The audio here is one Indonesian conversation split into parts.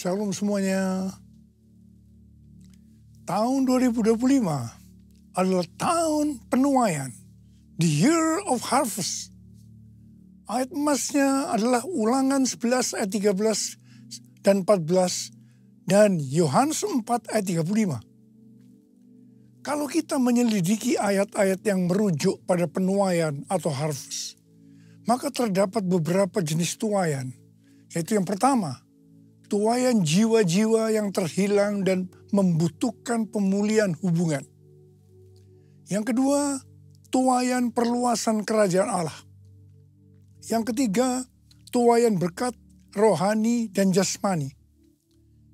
Shalom semuanya. Tahun 2025 adalah tahun penuaian. The year of harvest. Ayat emasnya adalah Ulangan 11 ayat 13 dan 14 dan Yohanes 4 ayat 35. Kalau kita menyelidiki ayat-ayat yang merujuk pada penuaian atau harvest, maka terdapat beberapa jenis tuaian. Yaitu yang pertama, tuaian jiwa-jiwa yang terhilang dan membutuhkan pemulihan hubungan. Yang kedua, tuaian perluasan kerajaan Allah. Yang ketiga, tuaian berkat rohani dan jasmani.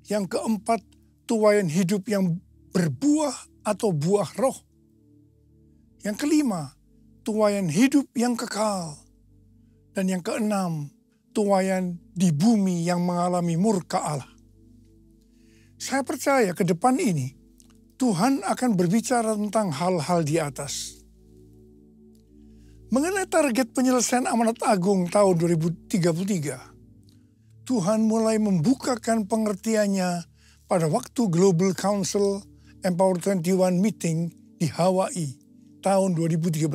Yang keempat, tuaian hidup yang berbuah atau buah roh. Yang kelima, tuaian hidup yang kekal. Dan yang keenam, tuaian di bumi yang mengalami murka Allah. Saya percaya ke depan ini, Tuhan akan berbicara tentang hal-hal di atas. Mengenai target penyelesaian amanat agung tahun 2033, Tuhan mulai membukakan pengertiannya pada waktu Global Council Empower 21 meeting di Hawaii tahun 2013.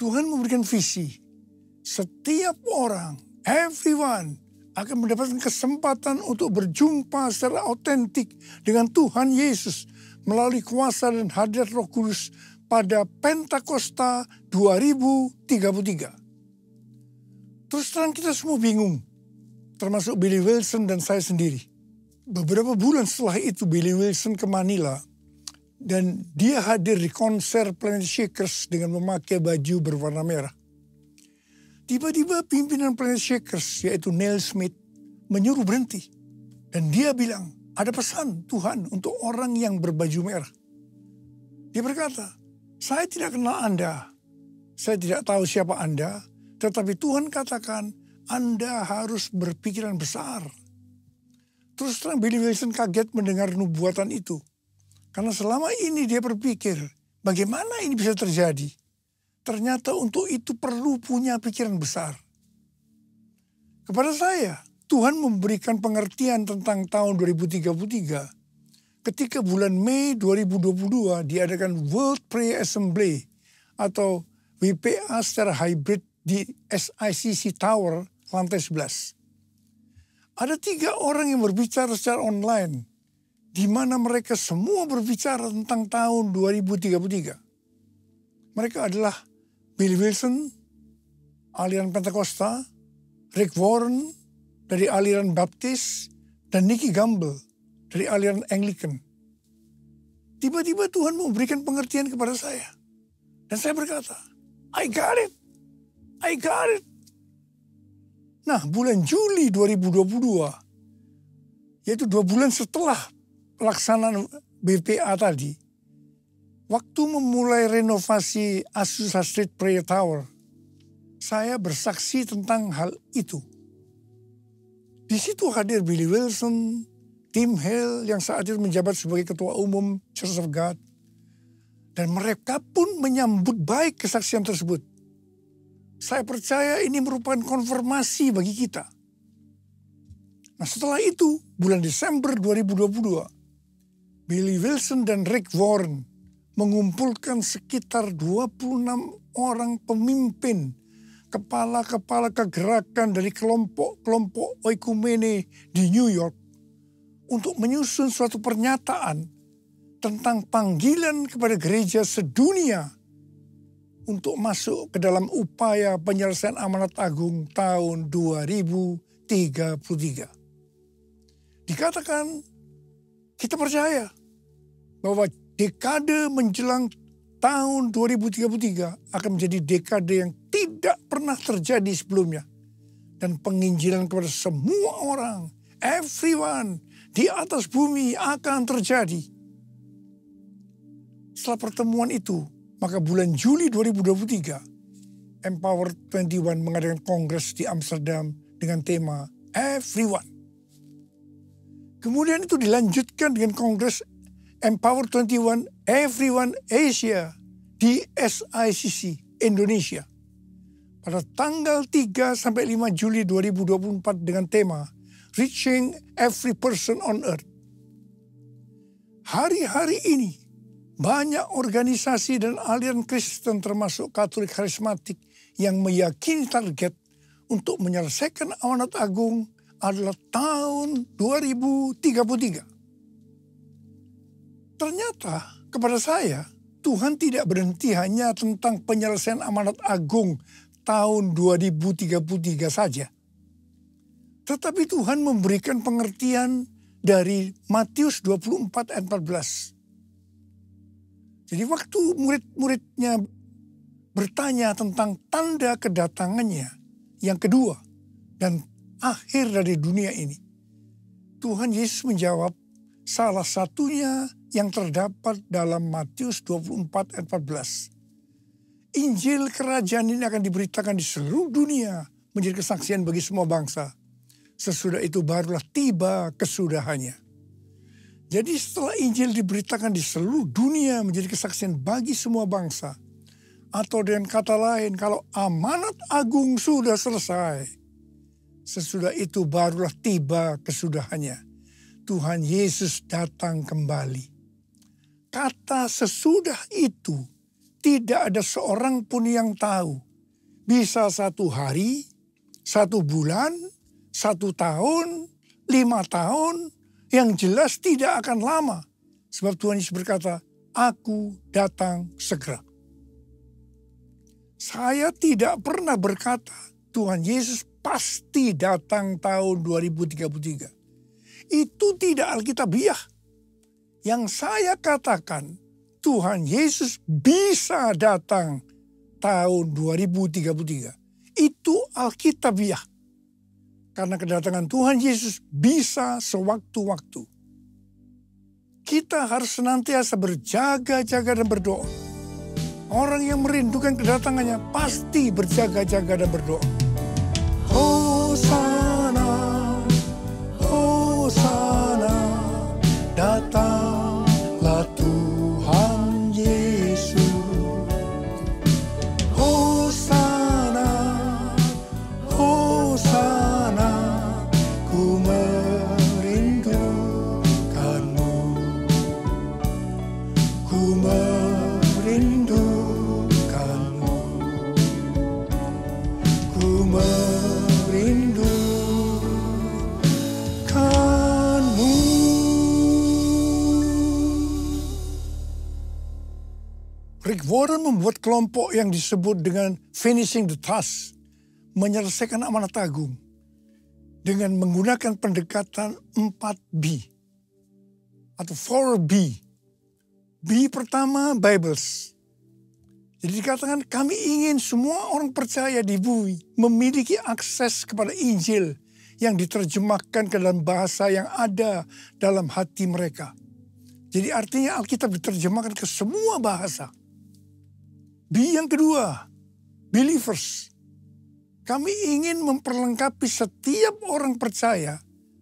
Tuhan memberikan visi. Setiap orang, everyone, akan mendapatkan kesempatan untuk berjumpa secara autentik dengan Tuhan Yesus melalui kuasa dan hadirat Roh Kudus pada Pentakosta 2033. Terus terang kita semua bingung, termasuk Billy Wilson dan saya sendiri. Beberapa bulan setelah itu Billy Wilson ke Manila dan dia hadir di konser Planet Shakers dengan memakai baju berwarna merah. Tiba-tiba pimpinan Planet Shakers, yaitu Neil Smith, menyuruh berhenti. Dan dia bilang, ada pesan Tuhan untuk orang yang berbaju merah. Dia berkata, saya tidak kenal Anda. Saya tidak tahu siapa Anda. Tetapi Tuhan katakan, Anda harus berpikiran besar. Terus terang Billy Wilson kaget mendengar nubuatan itu. Karena selama ini dia berpikir, bagaimana ini bisa terjadi? Ternyata untuk itu perlu punya pikiran besar. Kepada saya, Tuhan memberikan pengertian tentang tahun 2033 ketika bulan Mei 2022 diadakan World Prayer Assembly atau WPA secara hybrid di SICC Tower lantai 11. Ada 3 orang yang berbicara secara online di mana mereka semua berbicara tentang tahun 2033. Mereka adalah Billy Wilson, aliran Pentakosta, Rick Warren dari aliran Baptis, dan Nicky Gamble dari aliran Anglican. Tiba-tiba Tuhan memberikan pengertian kepada saya. Dan saya berkata, I got it. I got it. Nah, bulan Juli 2022, yaitu 2 bulan setelah pelaksanaan BPA tadi, waktu memulai renovasi Azusa Street Prayer Tower, saya bersaksi tentang hal itu. Di situ hadir Billy Wilson, Tim Hale yang saat itu menjabat sebagai Ketua Umum Church of God. Dan mereka pun menyambut baik kesaksian tersebut. Saya percaya ini merupakan konfirmasi bagi kita. Nah setelah itu, bulan Desember 2022, Billy Wilson dan Rick Warren mengumpulkan sekitar 26 orang pemimpin, kepala-kepala kegerakan dari kelompok-kelompok oikumene di New York untuk menyusun suatu pernyataan tentang panggilan kepada gereja sedunia untuk masuk ke dalam upaya penyelesaian amanat agung tahun 2033. Dikatakan, kita percaya bahwa dekade menjelang tahun 2033 akan menjadi dekade yang tidak pernah terjadi sebelumnya. Dan penginjilan kepada semua orang, everyone, di atas bumi akan terjadi. Setelah pertemuan itu, maka bulan Juli 2023, Empower 21 mengadakan kongres di Amsterdam dengan tema Everyone. Kemudian itu dilanjutkan dengan kongres Empower 21 Everyone Asia di SICC Indonesia pada tanggal 3 sampai 5 Juli 2024 dengan tema reaching every person on earth. Hari-hari ini banyak organisasi dan aliran Kristen termasuk Katolik karismatik yang meyakini target untuk menyelesaikan amanat agung adalah tahun 2033. Ternyata kepada saya, Tuhan tidak berhenti hanya tentang penyelesaian amanat agung tahun 2033 saja. Tetapi Tuhan memberikan pengertian dari Matius 24 ayat 14. Jadi waktu murid-muridnya bertanya tentang tanda kedatangannya yang kedua dan akhir dari dunia ini, Tuhan Yesus menjawab, salah satunya yang terdapat dalam Matius 24 ayat 14. Injil kerajaan ini akan diberitakan di seluruh dunia menjadi kesaksian bagi semua bangsa. Sesudah itu barulah tiba kesudahannya. Jadi setelah Injil diberitakan di seluruh dunia menjadi kesaksian bagi semua bangsa. Atau dengan kata lain, kalau amanat agung sudah selesai, sesudah itu barulah tiba kesudahannya. Tuhan Yesus datang kembali. Kata sesudah itu tidak ada seorang pun yang tahu. Bisa 1 hari, 1 bulan, 1 tahun, 5 tahun. Yang jelas tidak akan lama. Sebab Tuhan Yesus berkata, aku datang segera. Saya tidak pernah berkata Tuhan Yesus pasti datang tahun 2033. Itu tidak alkitabiah. Yang saya katakan, Tuhan Yesus bisa datang tahun 2033. Itu alkitabiah. Karena kedatangan Tuhan Yesus bisa sewaktu-waktu. Kita harus senantiasa berjaga-jaga dan berdoa. Orang yang merindukan kedatangannya pasti berjaga-jaga dan berdoa. Hosana, Hosana, datanglah Tuhan Yesus. Hosana, Hosana, ku merindukanmu. Ku merindukanmu. Ku merindukanmu. Rick Warren membuat kelompok yang disebut dengan Finishing the Task, menyelesaikan amanat agung, dengan menggunakan pendekatan 4B atau 4B. B pertama, Bibles. Jadi dikatakan kami ingin semua orang percaya di bumi memiliki akses kepada Injil yang diterjemahkan ke dalam bahasa yang ada dalam hati mereka. Jadi artinya Alkitab diterjemahkan ke semua bahasa. B yang kedua, believers. Kami ingin memperlengkapi setiap orang percaya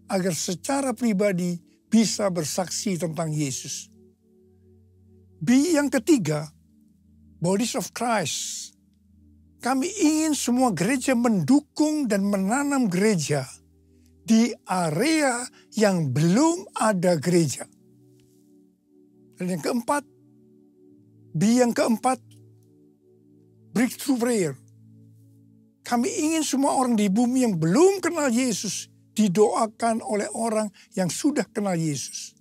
agar secara pribadi bisa bersaksi tentang Yesus. B yang ketiga, Bodies of Christ. Kami ingin semua gereja mendukung dan menanam gereja di area yang belum ada gereja. Dan yang keempat, B yang keempat, breakthrough prayer. Kami ingin semua orang di bumi yang belum kenal Yesus didoakan oleh orang yang sudah kenal Yesus.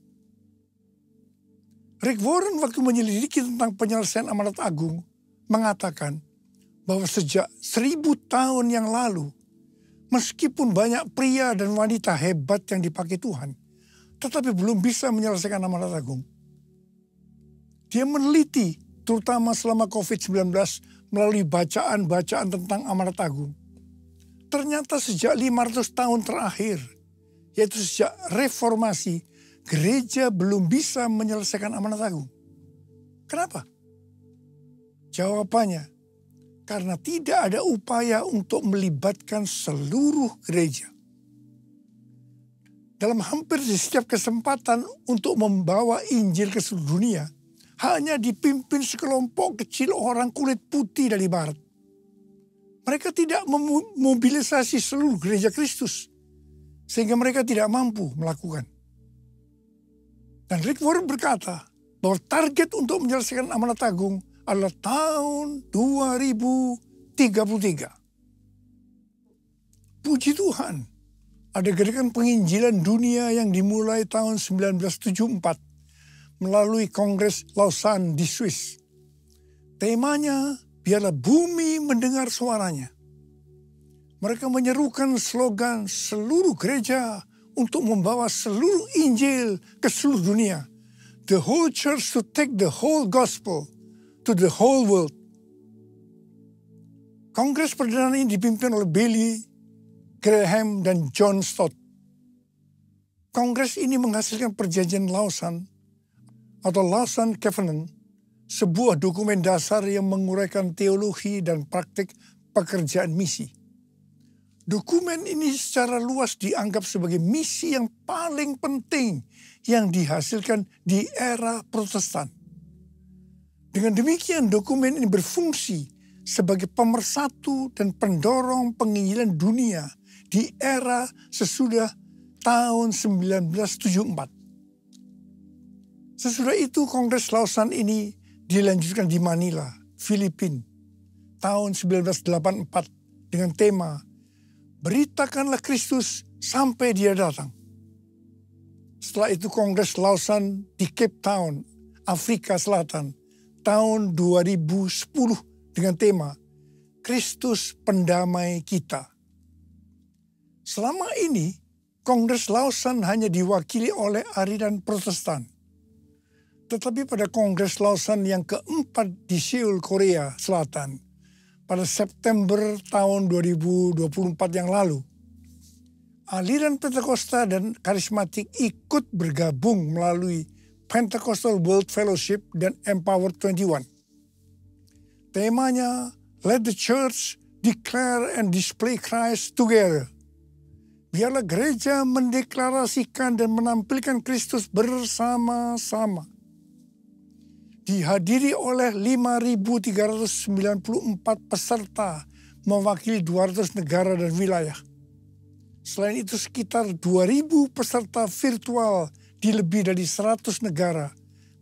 Rick Warren waktu menyelidiki tentang penyelesaian amanat agung mengatakan bahwa sejak 1000 tahun yang lalu, meskipun banyak pria dan wanita hebat yang dipakai Tuhan, tetapi belum bisa menyelesaikan amanat agung. Dia meneliti terutama selama COVID-19 melalui bacaan-bacaan tentang amanat agung. Ternyata sejak 500 tahun terakhir, yaitu sejak reformasi, gereja belum bisa menyelesaikan amanat agung. Kenapa? Jawabannya, karena tidak ada upaya untuk melibatkan seluruh gereja. Dalam hampir di setiap kesempatan untuk membawa Injil ke seluruh dunia, hanya dipimpin sekelompok kecil orang kulit putih dari barat. Mereka tidak memobilisasi seluruh gereja Kristus. sehingga mereka tidak mampu melakukan. Dan Rick Warren berkata bahwa target untuk menyelesaikan amanat agung adalah tahun 2033. Puji Tuhan, ada gerakan penginjilan dunia yang dimulai tahun 1974 melalui Kongres Lausanne di Swiss. Temanya, biarlah bumi mendengar suaranya. Mereka menyerukan slogan seluruh gereja untuk membawa seluruh Injil ke seluruh dunia. The whole church to take the whole gospel to the whole world. Kongres perdana ini dipimpin oleh Billy Graham dan John Stott. Kongres ini menghasilkan perjanjian Lausanne atau Lausanne Covenant, sebuah dokumen dasar yang menguraikan teologi dan praktik pekerjaan misi. Dokumen ini secara luas dianggap sebagai misi yang paling penting yang dihasilkan di era Protestan. Dengan demikian, dokumen ini berfungsi sebagai pemersatu dan pendorong penginjilan dunia di era sesudah tahun 1974. Sesudah itu, Kongres Lausanne ini dilanjutkan di Manila, Filipina, tahun 1984 dengan tema Beritakanlah Kristus sampai Dia datang. Setelah itu Kongres Lausanne di Cape Town, Afrika Selatan, tahun 2010 dengan tema Kristus Pendamai Kita. Selama ini, Kongres Lausanne hanya diwakili oleh aliran Protestan. Tetapi pada Kongres Lausanne yang keempat di Seoul, Korea Selatan, pada September tahun 2024 yang lalu, aliran Pentakosta dan karismatik ikut bergabung melalui Pentecostal World Fellowship dan Empower 21. Temanya, Let the Church Declare and Display Christ Together. Biarlah gereja mendeklarasikan dan menampilkan Kristus bersama-sama. Dihadiri oleh 5.394 peserta mewakili 200 negara dan wilayah. Selain itu sekitar 2.000 peserta virtual di lebih dari 100 negara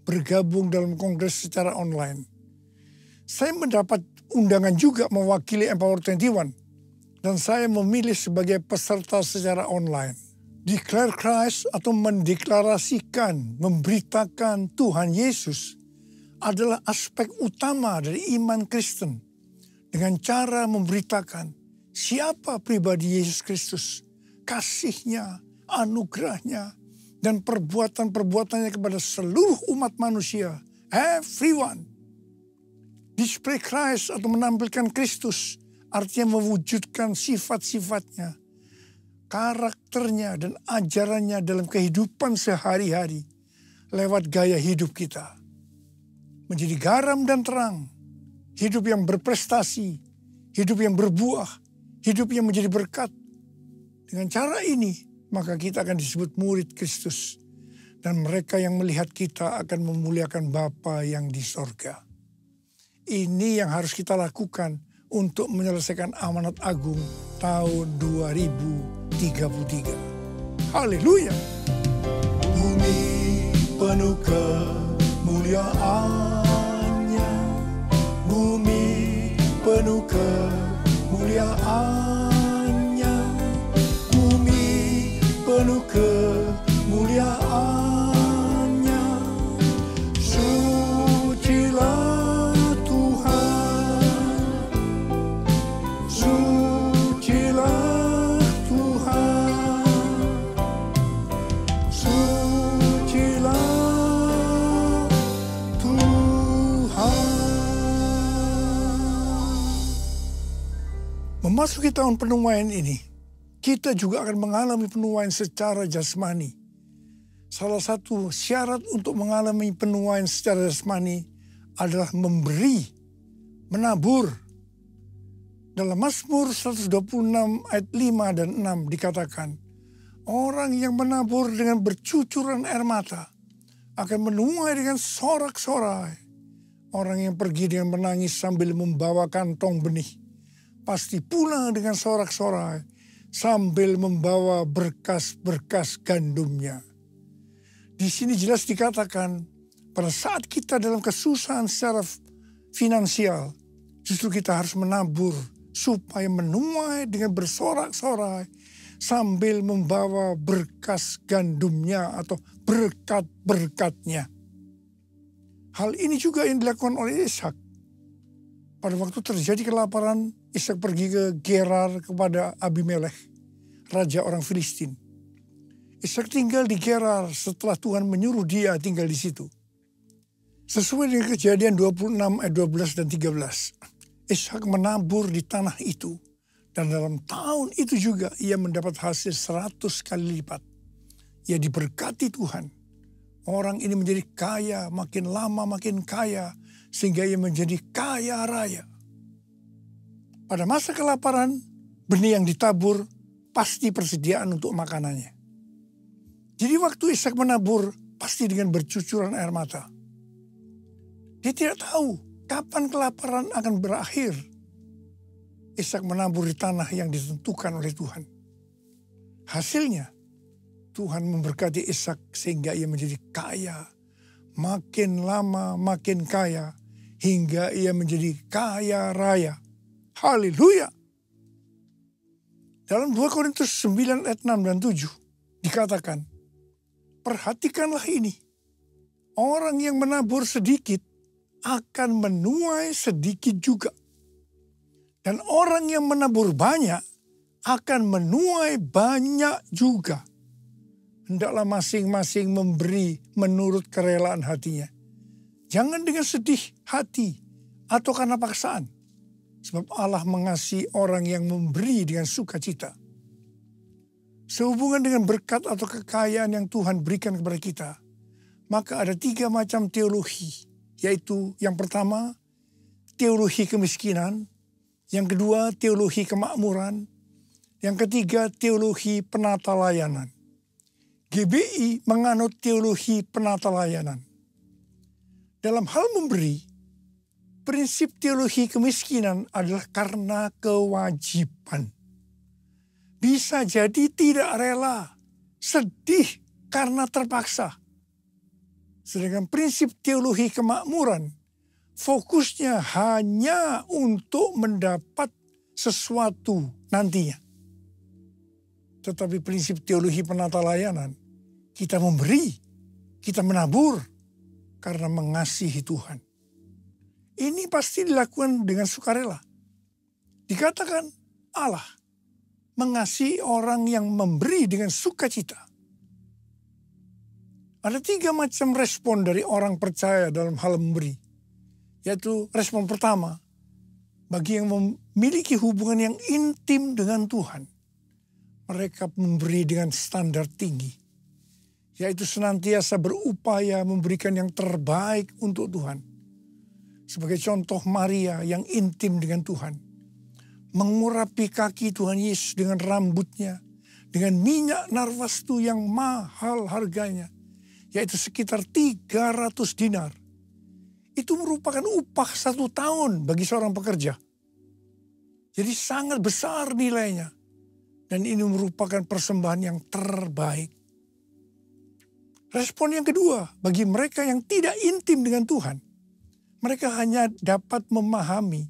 bergabung dalam kongres secara online. Saya mendapat undangan juga mewakili Empower 21 dan saya memilih sebagai peserta secara online. Declare Christ atau mendeklarasikan, memberitakan Tuhan Yesus adalah aspek utama dari iman Kristen dengan cara memberitakan siapa pribadi Yesus Kristus, kasih-Nya, anugerah-Nya, dan perbuatan-perbuatannya kepada seluruh umat manusia, everyone. Display Christ atau menampilkan Kristus artinya mewujudkan sifat-sifatnya, karakternya, dan ajarannya dalam kehidupan sehari-hari lewat gaya hidup kita. Menjadi garam dan terang, hidup yang berprestasi, hidup yang berbuah, hidup yang menjadi berkat. Dengan cara ini, maka kita akan disebut murid Kristus. Dan mereka yang melihat kita akan memuliakan Bapa yang di sorga. Ini yang harus kita lakukan untuk menyelesaikan amanat agung tahun 2033. Haleluya! Bumi penuh kemuliaan-Nya, bumi penuh kemuliaan-Nya, bumi penuh kemuliaan-Nya. Sucilah Tuhan, sucilah Tuhan, sucilah memasuki tahun penuaian ini, kita juga akan mengalami penuaian secara jasmani. Salah satu syarat untuk mengalami penuaian secara jasmani adalah memberi, menabur. Dalam Mazmur 126 ayat 5 dan 6 dikatakan, orang yang menabur dengan bercucuran air mata akan menuai dengan sorak-sorai. Orang yang pergi dengan menangis sambil membawa kantong benih pasti pulang dengan sorak-sorai, sambil membawa berkas-berkas gandumnya. Di sini jelas dikatakan pada saat kita dalam kesusahan secara finansial, justru kita harus menabur supaya menuai dengan bersorak-sorai sambil membawa berkas gandumnya atau berkat-berkatnya. Hal ini juga yang dilakukan oleh Ishak. Pada waktu terjadi kelaparan, Ishak pergi ke Gerar kepada Abimelekh, raja orang Filistin. Ishak tinggal di Gerar setelah Tuhan menyuruh dia tinggal di situ. Sesuai dengan Kejadian 26 ayat 12 dan 13. Ishak menabur di tanah itu. Dan dalam tahun itu juga ia mendapat hasil 100 kali lipat. Ia diberkati Tuhan. Orang ini menjadi kaya, makin lama makin kaya. Sehingga ia menjadi kaya raya. Pada masa kelaparan, benih yang ditabur pasti persediaan untuk makanannya. Jadi waktu Ishak menabur, pasti dengan bercucuran air mata. Dia tidak tahu kapan kelaparan akan berakhir. Ishak menabur di tanah yang ditentukan oleh Tuhan. Hasilnya, Tuhan memberkati Ishak sehingga ia menjadi kaya. Makin lama makin kaya, hingga ia menjadi kaya raya. Haleluya! Dalam 2 Korintus 9 ayat 6 dan 7 dikatakan, perhatikanlah ini, orang yang menabur sedikit akan menuai sedikit juga. Dan orang yang menabur banyak akan menuai banyak juga. Hendaklah masing-masing memberi menurut kerelaan hatinya. Jangan dengan sedih hati atau karena paksaan. Sebab Allah mengasihi orang yang memberi dengan sukacita. Sehubungan dengan berkat atau kekayaan yang Tuhan berikan kepada kita, maka ada 3 macam teologi, yaitu yang pertama, teologi kemiskinan, yang kedua, teologi kemakmuran, yang ketiga, teologi penata layanan. GBI menganut teologi penata layanan. Dalam hal memberi, prinsip teologi kemiskinan adalah karena kewajiban. Bisa jadi tidak rela, sedih karena terpaksa. Sedangkan prinsip teologi kemakmuran, fokusnya hanya untuk mendapat sesuatu nantinya. Tetapi prinsip teologi penata layanan, kita memberi, kita menabur karena mengasihi Tuhan. Ini pasti dilakukan dengan sukarela. Dikatakan Allah mengasihi orang yang memberi dengan sukacita. Ada 3 macam respon dari orang percaya dalam hal memberi. Yaitu respon pertama, bagi yang memiliki hubungan yang intim dengan Tuhan. Mereka memberi dengan standar tinggi. Yaitu senantiasa berupaya memberikan yang terbaik untuk Tuhan. Sebagai contoh Maria yang intim dengan Tuhan. Mengurapi kaki Tuhan Yesus dengan rambutnya. Dengan minyak narwastu yang mahal harganya. Yaitu sekitar 300 dinar. Itu merupakan upah 1 tahun bagi seorang pekerja. Jadi sangat besar nilainya. Dan ini merupakan persembahan yang terbaik. Respon yang kedua, bagi mereka yang tidak intim dengan Tuhan. Mereka hanya dapat memahami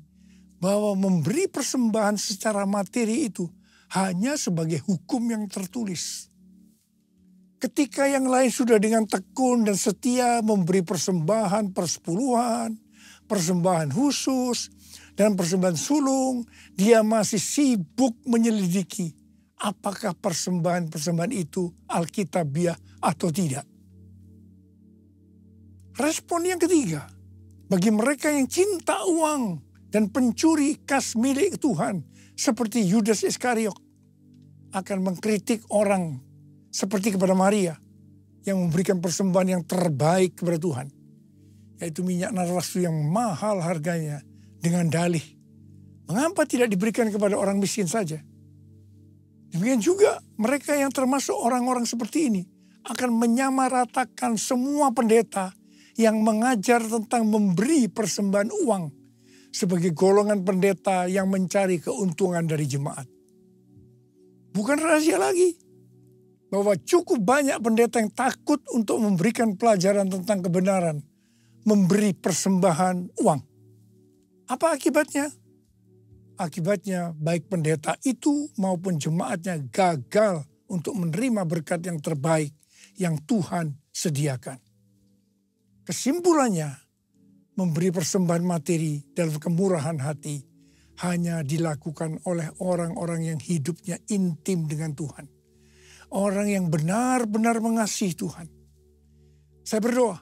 bahwa memberi persembahan secara materi itu hanya sebagai hukum yang tertulis. Ketika yang lain sudah dengan tekun dan setia memberi persembahan persepuluhan, persembahan khusus, dan persembahan sulung, dia masih sibuk menyelidiki apakah persembahan-persembahan itu alkitabiah atau tidak. Respon yang ketiga, bagi mereka yang cinta uang dan pencuri kas milik Tuhan, seperti Yudas Iskariot, akan mengkritik orang seperti kepada Maria yang memberikan persembahan yang terbaik kepada Tuhan, yaitu minyak narwastu yang mahal harganya, dengan dalih, mengapa tidak diberikan kepada orang miskin saja? Demikian juga mereka yang termasuk orang-orang seperti ini akan menyamaratakan semua pendeta yang mengajar tentang memberi persembahan uang sebagai golongan pendeta yang mencari keuntungan dari jemaat. Bukan rahasia lagi bahwa cukup banyak pendeta yang takut untuk memberikan pelajaran tentang kebenaran, memberi persembahan uang. Apa akibatnya? Akibatnya baik pendeta itu maupun jemaatnya gagal untuk menerima berkat yang terbaik yang Tuhan sediakan. Kesimpulannya, memberi persembahan materi dalam kemurahan hati hanya dilakukan oleh orang-orang yang hidupnya intim dengan Tuhan. Orang yang benar-benar mengasihi Tuhan. Saya berdoa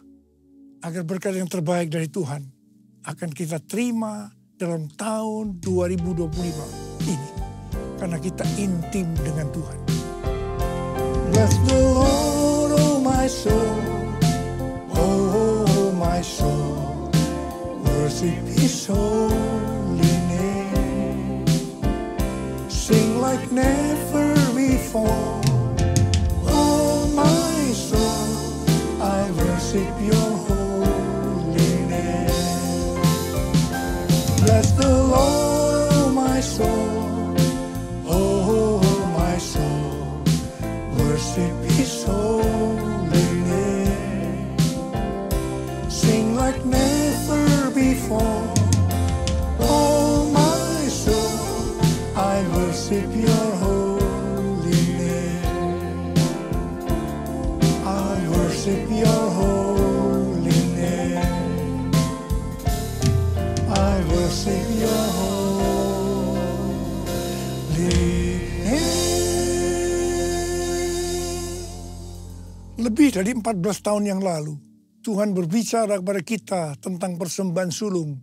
agar berkat yang terbaik dari Tuhan akan kita terima dalam tahun 2025 ini. Karena kita intim dengan Tuhan. Bless the Lord, oh my soul, oh my soul, worship His holy name. Sing like never before, oh my soul, I worship Your holy name. Bless the Lord, oh my soul, oh my soul, worship His holy name. Sing like never before, oh my soul, I worship Your holy name. I worship Your holy name. I worship Your holy name. Lebih dari 14 tahun yang lalu, Tuhan berbicara kepada kita tentang persembahan sulung.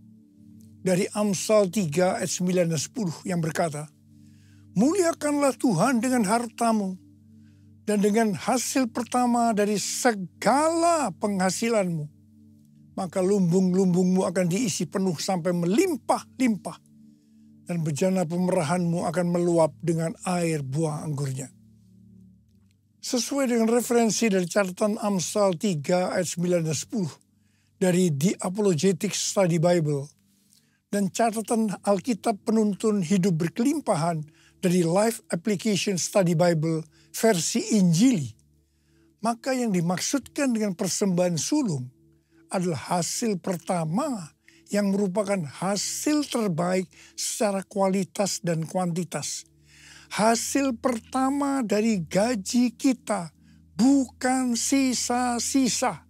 Dari Amsal 3 ayat 9 dan 10 yang berkata, muliakanlah Tuhan dengan hartamu dan dengan hasil pertama dari segala penghasilanmu. Maka lumbung-lumbungmu akan diisi penuh sampai melimpah-limpah. Dan bejana pemerahanmu akan meluap dengan air buah anggurnya. Sesuai dengan referensi dari catatan Amsal 3 ayat 9 dan 10 dari The Apologetic Study Bible dan catatan Alkitab Penuntun Hidup Berkelimpahan dari Life Application Study Bible versi Injili, maka yang dimaksudkan dengan persembahan sulung adalah hasil pertama yang merupakan hasil terbaik secara kualitas dan kuantitas. Hasil pertama dari gaji kita, bukan sisa-sisa.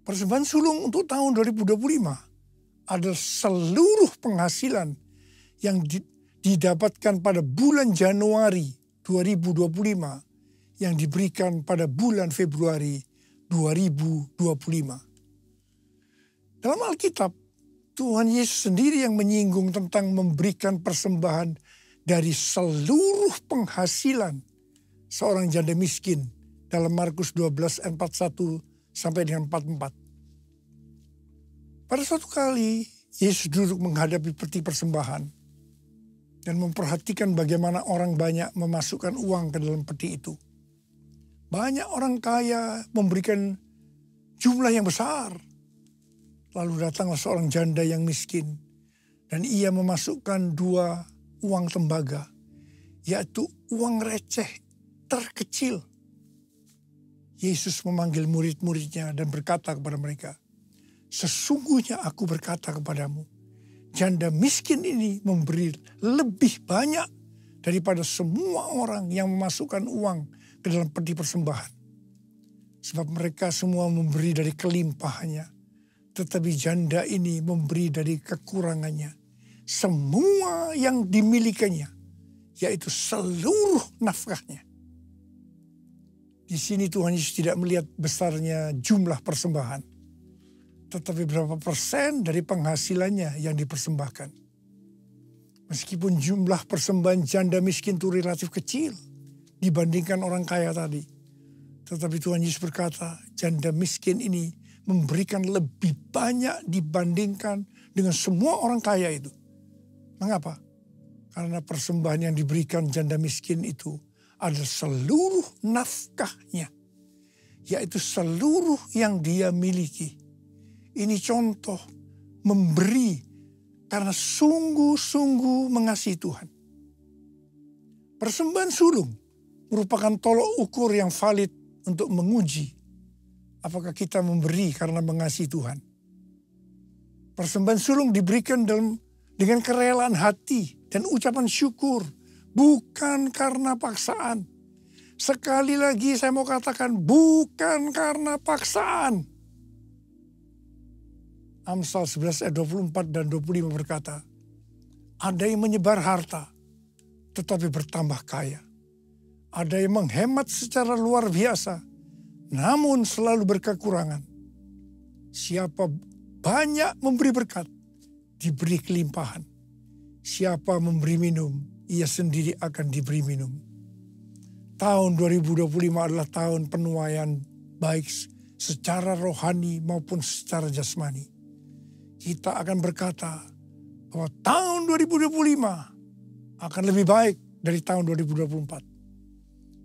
Persembahan sulung untuk tahun 2025 adalah seluruh penghasilan yang didapatkan pada bulan Januari 2025 yang diberikan pada bulan Februari 2025. Dalam Alkitab, Tuhan Yesus sendiri yang menyinggung tentang memberikan persembahan dari seluruh penghasilan seorang janda miskin dalam Markus 12 ayat 41 sampai dengan 44. Pada suatu kali Yesus duduk menghadapi peti persembahan dan memperhatikan bagaimana orang banyak memasukkan uang ke dalam peti itu. Banyak orang kaya memberikan jumlah yang besar. Lalu datanglah seorang janda yang miskin dan ia memasukkan 2 uang tembaga, yaitu uang receh terkecil. Yesus memanggil murid-muridnya dan berkata kepada mereka, sesungguhnya aku berkata kepadamu, janda miskin ini memberi lebih banyak daripada semua orang yang memasukkan uang ke dalam peti persembahan. Sebab mereka semua memberi dari kelimpahannya. Tetapi janda ini memberi dari kekurangannya. Semua yang dimilikinya, yaitu seluruh nafkahnya. Di sini Tuhan Yesus tidak melihat besarnya jumlah persembahan. Tetapi berapa persen dari penghasilannya yang dipersembahkan. Meskipun jumlah persembahan janda miskin itu relatif kecil dibandingkan orang kaya tadi. Tetapi Tuhan Yesus berkata, janda miskin ini memberikan lebih banyak dibandingkan dengan semua orang kaya itu. Mengapa? Karena persembahan yang diberikan janda miskin itu adalah seluruh nafkahnya. Yaitu seluruh yang dia miliki. Ini contoh memberi karena sungguh-sungguh mengasihi Tuhan. Persembahan sulung merupakan tolok ukur yang valid untuk menguji apakah kita memberi karena mengasihi Tuhan. Persembahan sulung diberikan dengan kerelaan hati dan ucapan syukur, bukan karena paksaan. Sekali lagi saya mau katakan, bukan karena paksaan. Amsal 11 ayat 24 dan 25 berkata, ada yang menyebar harta, tetapi bertambah kaya. Ada yang menghemat secara luar biasa, namun selalu berkekurangan. Siapa banyak memberi berkat, diberi kelimpahan. Siapa memberi minum, ia sendiri akan diberi minum. Tahun 2025 adalah tahun penuaian baik secara rohani maupun secara jasmani. Kita akan berkata bahwa tahun 2025 akan lebih baik dari tahun 2024.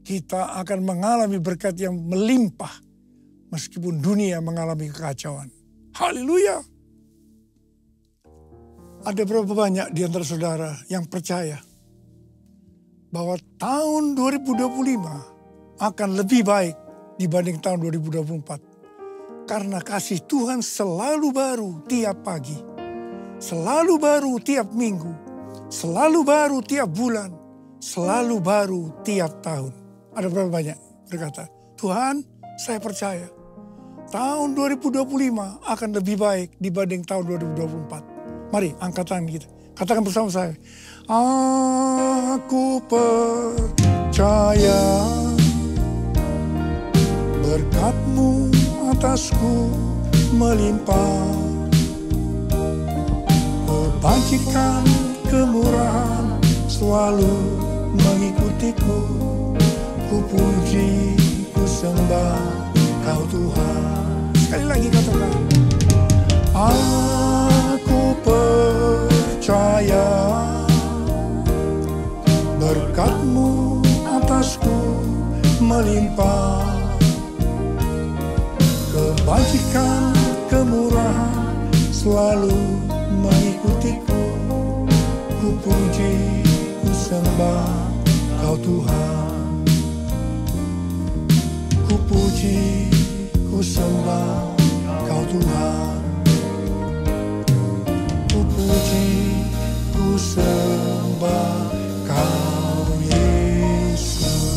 Kita akan mengalami berkat yang melimpah meskipun dunia mengalami kekacauan. Haleluya. Ada berapa banyak di antara saudara yang percaya bahwa tahun 2025 akan lebih baik dibanding tahun 2024. Karena kasih Tuhan selalu baru tiap pagi. Selalu baru tiap minggu. Selalu baru tiap bulan. Selalu baru tiap tahun. Ada berapa banyak berkata, Tuhan saya percaya tahun 2025 akan lebih baik dibanding tahun 2024. Mari angkat tangan kita. Katakan bersama saya. Aku percaya berkat-Mu atasku melimpah. Kebajikan, kemurahan selalu mengikutiku. Ku puji, ku sembah Kau Tuhan. Sekali lagi katakan. Aku percaya berkat-Mu atasku melimpah. Kebajikan, kemurahan selalu mengikutiku. Ku puji, ku sembah Kau Tuhan. Ku puji, ku sembah Kau Tuhan. Ku puji, ku sembah Kau Yesus.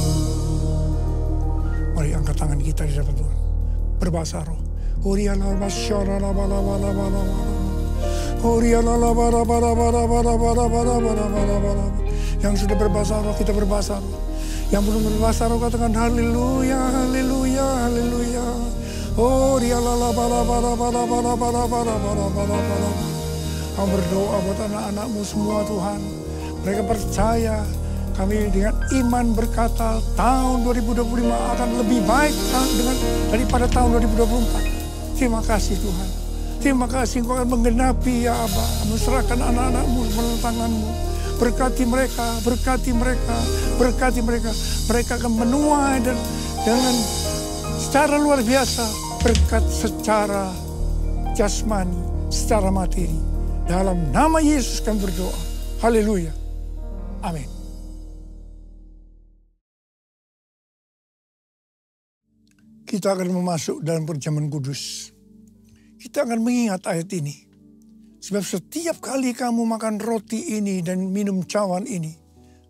Mari angkat tangan kita di hadapan Tuhan. Berbahasa roh. Yang sudah berbahasa roh, kita berbahasa roh. Yang belum berbahasa roh, katakan haleluya, haleluya, haleluya. Kau berdoa buat anak-anakmu semua Tuhan. Mereka percaya, kami dengan iman berkata tahun 2025 akan lebih baik daripada tahun 2024. Terima kasih Tuhan. Terima kasih Engkau akan menggenapi ya Aba. Serahkan anak-anakmu dalam tangan-Mu. Berkati mereka, berkati mereka, berkati mereka. Mereka akan menuai dengan secara luar biasa. Berkat secara jasmani, secara materi. Dalam nama Yesus kami berdoa. Haleluya. Amin. Kita akan memasuk dalam perjamuan kudus. Kita akan mengingat ayat ini. Sebab setiap kali kamu makan roti ini dan minum cawan ini,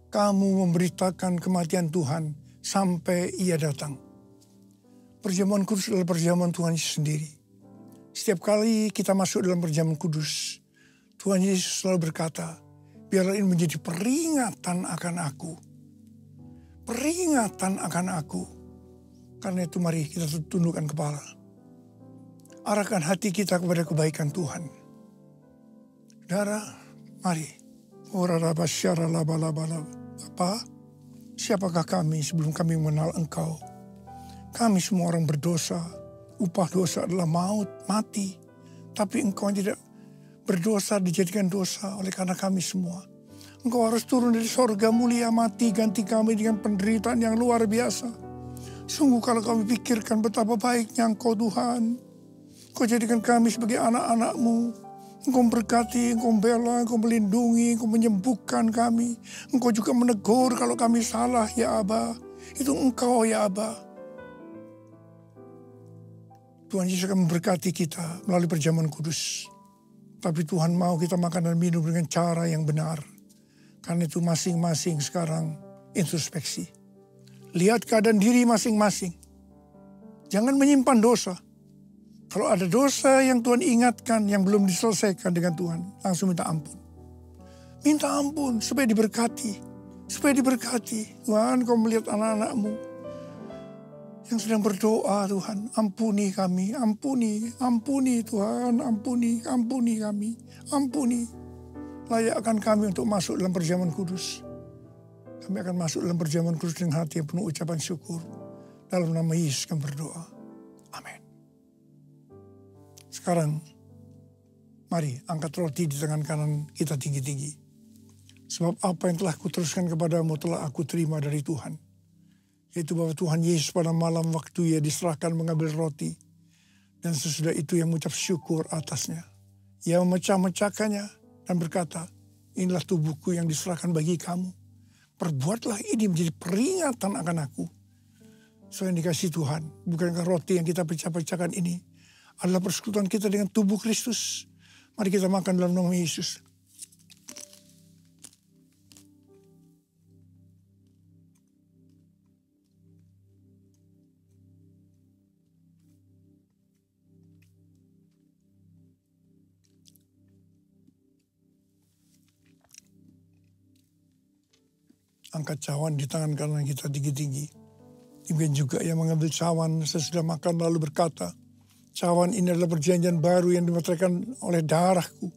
kamu memberitakan kematian Tuhan sampai Ia datang. Perjamuan kudus adalah perjamuan Tuhan Yesus sendiri. Setiap kali kita masuk dalam perjamuan kudus, Tuhan Yesus selalu berkata, biarlah ini menjadi peringatan akan aku. Peringatan akan aku. Karena itu mari kita tundukkan kepala. Arahkan hati kita kepada kebaikan Tuhan. Saudara, mari. Bapa, siapakah kami sebelum kami mengenal Engkau? Kami semua orang berdosa. Upah dosa adalah maut, mati. Tapi Engkau tidak berdosa dijadikan dosa oleh karena kami semua. Engkau harus turun dari sorga mulia mati, ganti kami dengan penderitaan yang luar biasa. Sungguh kalau kami pikirkan betapa baiknya Engkau Tuhan. Kau jadikan kami sebagai anak-anak-Mu. Engkau memberkati, Engkau membela, Engkau melindungi, Engkau menyembuhkan kami. Engkau juga menegur kalau kami salah, ya Aba. Itu Engkau, ya Aba. Tuhan Yesus akan memberkati kita melalui perjamuan kudus. Tapi Tuhan mau kita makan dan minum dengan cara yang benar. Karena itu masing-masing sekarang introspeksi. Lihat keadaan diri masing-masing. Jangan menyimpan dosa. Kalau ada dosa yang Tuhan ingatkan yang belum diselesaikan dengan Tuhan, langsung minta ampun. Minta ampun supaya diberkati. Supaya diberkati. Tuhan, Kau melihat anak-anak-Mu yang sedang berdoa, Tuhan. Ampuni kami, ampuni Tuhan, ampuni kami, ampuni. Layakkan kami untuk masuk dalam perjamuan kudus. Kami akan masuk dalam perjamuan kudus dengan hati yang penuh ucapan syukur. Dalam nama Yesus kami berdoa. Amin. Sekarang, mari angkat roti di tangan kanan kita tinggi-tinggi. Sebab apa yang telah kuteruskan kepadamu telah aku terima dari Tuhan. Yaitu bahwa Tuhan Yesus pada malam waktu Ia diserahkan mengambil roti. Dan sesudah itu Ia mengucap syukur atasnya. Ia memecah-mecahkannya dan berkata, inilah tubuhku yang diserahkan bagi kamu. Perbuatlah ini menjadi peringatan akan aku. So yang dikasih Tuhan, bukankah roti yang kita pecah-pecahkan ini adalah persekutuan kita dengan tubuh Kristus. Mari kita makan dalam nama Yesus. Angkat cawan di tangan kanan kita tinggi-tinggi. Demikian juga yang mengambil cawan sesudah makan lalu berkata, cawan ini adalah perjanjian baru yang dimeteraikan oleh darahku.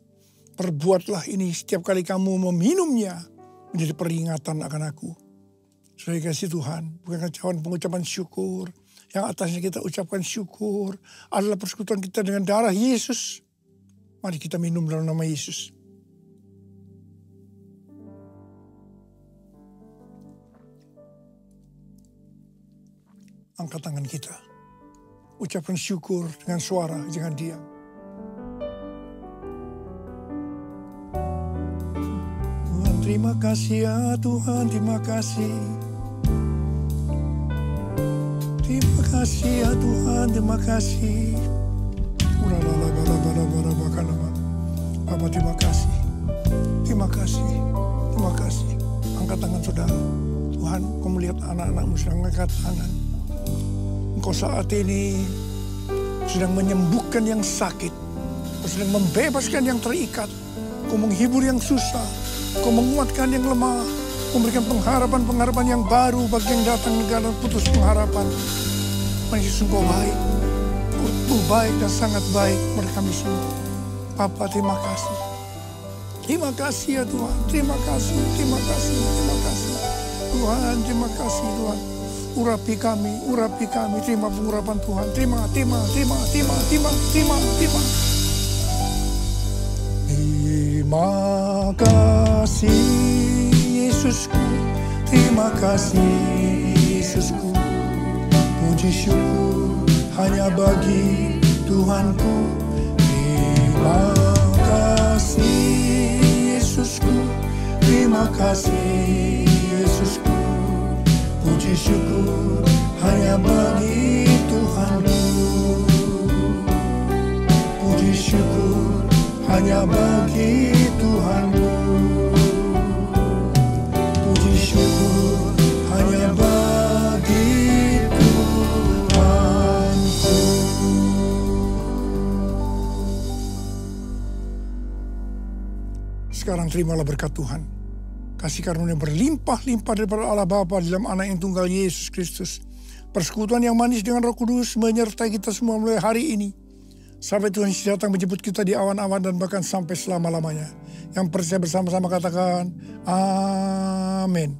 Perbuatlah ini setiap kali kamu meminumnya menjadi peringatan akan aku. Saudara kasih Tuhan, bukankah cawan pengucapan syukur yang atasnya kita ucapkan syukur adalah persekutuan kita dengan darah Yesus. Mari kita minum dalam nama Yesus. Angkat tangan kita. Ucapkan syukur dengan suara, jangan diam. Tuhan terima kasih ya Tuhan, terima kasih. Terima kasih ya Tuhan, terima kasih. Bapak terima kasih. Terima kasih. Terima kasih. Angkat tangan saudara. Tuhan, Kau melihat anak-anak-Mu sedang mengangkat tangan. Engkau saat ini sedang menyembuhkan yang sakit. Engkau sedang membebaskan yang terikat. Engkau menghibur yang susah. Engkau menguatkan yang lemah. Memberikan pengharapan-pengharapan yang baru bagi yang datang negara putus pengharapan. Yesus Engkau baik. Engkau baik dan sangat baik bagi kami semua. Bapa terima kasih. Terima kasih ya Tuhan. Terima kasih. Terima kasih. Terima kasih. Tuhan terima kasih Tuhan. Urapi kami, terima pengurapan Tuhan, terima. Terima kasih Yesusku, terima kasih Yesusku, puji syukur hanya bagi Tuhanku. Terima kasih Yesusku, terima kasih Yesusku, puji syukur hanya bagi Tuhanku. Puji syukur hanya bagi Tuhanku. Puji syukur hanya bagi Tuhanku. Sekarang terimalah berkat Tuhan. Kasih karunia berlimpah-limpah daripada Allah Bapa dalam Anak yang tunggal Yesus Kristus. Persekutuan yang manis dengan Roh Kudus menyertai kita semua mulai hari ini. Sampai Tuhan Yesus datang menjemput kita di awan-awan dan bahkan sampai selama-lamanya. Yang percaya bersama-sama katakan, amin.